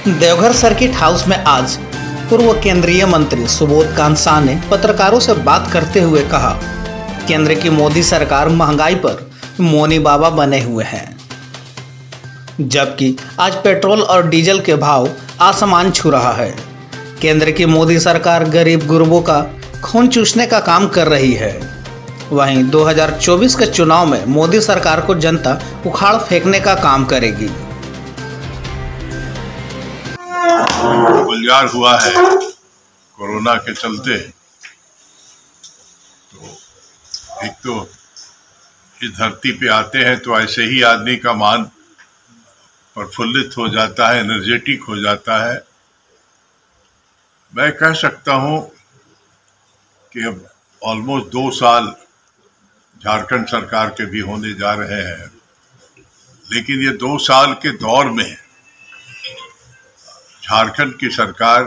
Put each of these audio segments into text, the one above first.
Deoghar circuit house में आज पूर्व केंद्रीय मंत्री सुबोध कांसा ने पत्रकारों से बात करते हुए कहा, केंद्र की मोदी सरकार महंगाई पर मौनी बाबा बने हुए हैं, जबकि आज पेट्रोल और डीजल के भाव आसमान छू रहा है। केंद्र की मोदी सरकार गरीब गुरबों का खून चूसने का काम कर रही है। वहीं 2024 के चुनाव में मोदी सरकार को जनता उखाड़ फेंकने का काम करेगी। गुलजार हुआ है कोरोना के चलते, तो एक तो इस धरती पे आते हैं तो ऐसे ही आदमी का मान प्रफुल्लित हो जाता है, एनर्जेटिक हो जाता है। मैं कह सकता हूं कि अब ऑलमोस्ट 2 साल झारखंड सरकार के भी होने जा रहे हैं, लेकिन ये 2 साल के दौर में झारखंड की सरकार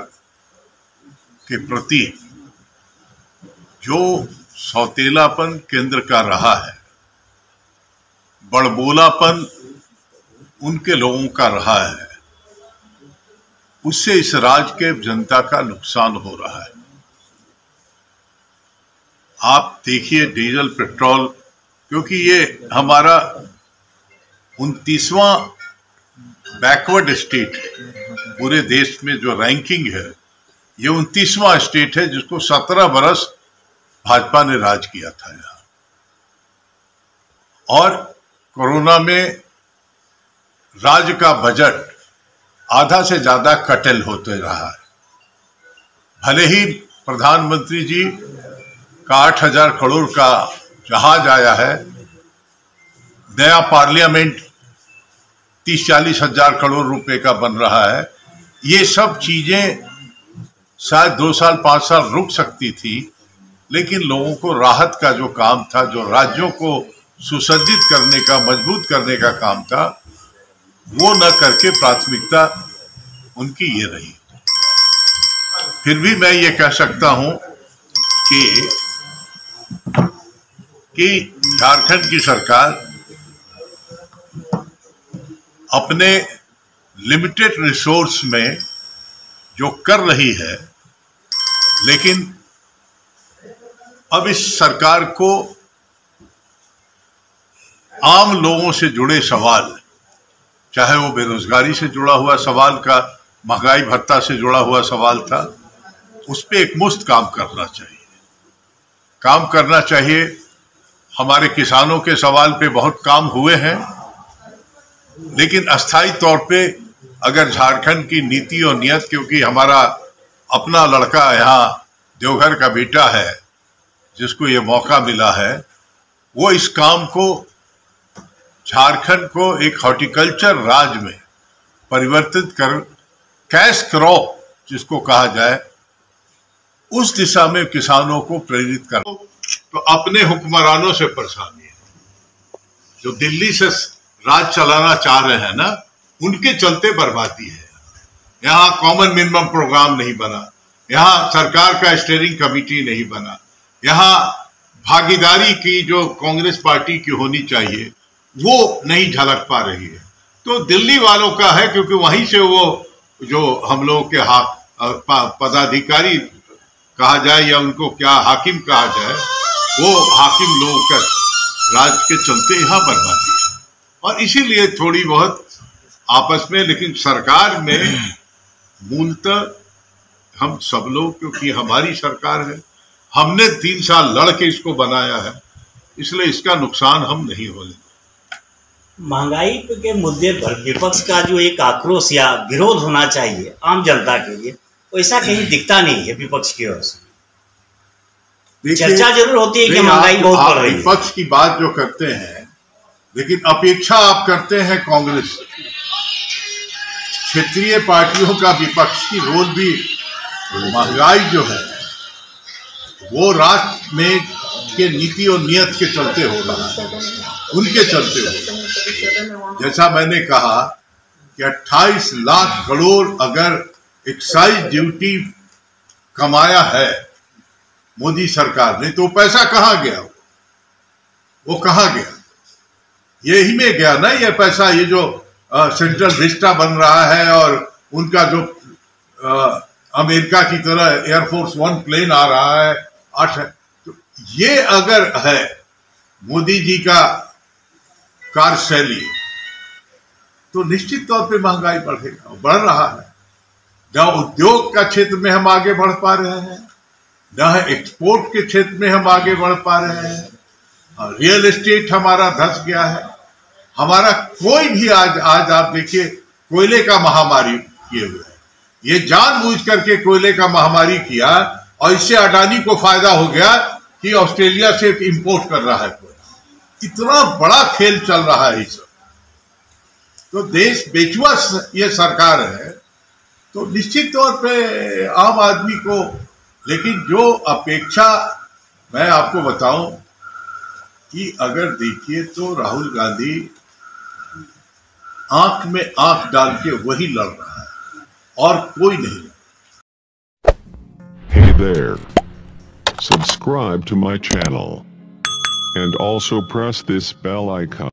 के प्रति जो सौतेलापन केंद्र का रहा है, बड़बोलापन उनके लोगों का रहा है, उससे इस राज्य के जनता का नुकसान हो रहा है। आप देखिए डीजल पेट्रोल, क्योंकि ये हमारा 29वां बैकवर्ड स्टेट है पूरे देश में, जो रैंकिंग है ये 29वां स्टेट है जिसको 17 बरस भाजपा ने राज किया था यहाँ। और कोरोना में राज्य का बजट आधा से ज्यादा कटल होते रहा है। भले ही प्रधानमंत्री जी का 8,000 करोड़ का जहाज आया है, नया पार्लियामेंट 30-40 हजार करोड़ रुपए का बन रहा है, ये सब चीजें शायद 2 साल 5 साल रुक सकती थी, लेकिन लोगों को राहत का जो काम था, जो राज्यों को सुसज्जित करने का, मजबूत करने का काम था, वो न करके प्राथमिकता उनकी ये रही। फिर भी मैं ये कह सकता हूं कि झारखंड की सरकार अपने लिमिटेड रिसोर्स में जो कर रही है, लेकिन अब इस सरकार को आम लोगों से जुड़े सवाल, चाहे वो बेरोजगारी से जुड़ा हुआ सवाल का, महंगाई भत्ता से जुड़ा हुआ सवाल था, उस पर एकमुश्त काम करना चाहिए। हमारे किसानों के सवाल पे बहुत काम हुए हैं, लेकिन अस्थायी तौर पे अगर झारखंड की नीति और नियत, क्योंकि हमारा अपना लड़का यहाँ देवघर का बेटा है जिसको ये मौका मिला है, वो इस काम को, झारखंड को एक हॉर्टिकल्चर राज्य में परिवर्तित कर कैश क्रॉप जिसको कहा जाए, उस दिशा में किसानों को प्रेरित कर। तो अपने हुक्मरानों से परेशानी है, जो दिल्ली से राज चलाना चाह रहे हैं ना, उनके चलते बर्बादी है। यहाँ कॉमन मिनिमम प्रोग्राम नहीं बना, यहाँ सरकार का स्टीयरिंग कमेटी नहीं बना, यहाँ भागीदारी की जो कांग्रेस पार्टी की होनी चाहिए वो नहीं झलक पा रही है। तो दिल्ली वालों का है, क्योंकि वहीं से वो जो हम लोगों के पदाधिकारी कहा जाए या उनको क्या हाकिम कहा जाए, वो हाकिम लोगों का राज के चलते यहाँ बर्बादी है। और इसीलिए थोड़ी बहुत आपस में, लेकिन सरकार में मूलतः हम सब लोग, क्योंकि हमारी सरकार है, हमने 3 साल लड़ के इसको बनाया है, इसलिए इसका नुकसान हम नहीं होने। महंगाई के मुद्दे पर विपक्ष का जो एक आक्रोश या विरोध होना चाहिए आम जनता के लिए, वैसा कहीं दिखता नहीं है विपक्ष की ओर से। चर्चा जरूर होती है कि महंगाई बहुत बढ़ रही है, विपक्ष की बात जो करते हैं, लेकिन अपेक्षा आप करते हैं कांग्रेस से। क्षेत्रीय पार्टियों का विपक्ष की रोल भी, महंगाई जो है वो राष्ट्र में के नीति और नियत के चलते हो रहा है, उनके चलते हो रहा है। जैसा मैंने कहा कि 28 लाख करोड़ अगर एक्साइज ड्यूटी कमाया है मोदी सरकार ने, तो पैसा कहाँ गया? वो कहाँ गया? यही में गया ना ये पैसा, ये जो सेंट्रल विस्टा बन रहा है और उनका जो अमेरिका की तरह एयरफोर्स 1 प्लेन आ रहा है 8 है, तो ये अगर है मोदी जी का कार्यशैली तो निश्चित तौर पे महंगाई बढ़ेगा, बढ़ रहा है। जहां उद्योग का क्षेत्र में हम आगे बढ़ पा रहे हैं, जहां एक्सपोर्ट के क्षेत्र में हम आगे बढ़ पा रहे हैं, रियल एस्टेट हमारा धंस गया है। हमारा कोई भी आज आप देखिए कोयले का महामारी किए हुए है, ये जानबूझ करके कोयले का महामारी किया और इससे अडानी को फायदा हो गया कि ऑस्ट्रेलिया से इंपोर्ट कर रहा है कोयला। इतना बड़ा खेल चल रहा है इस तो देश बेचुआ ये सरकार है, तो निश्चित तौर पे आम आदमी को, लेकिन जो अपेक्षा मैं आपको बताऊं कि अगर देखिए तो राहुल गांधी आंख में आंख डाल के वही लड़ रहा है और कोई नहीं। Hey there. Subscribe to my channel and also press this bell icon.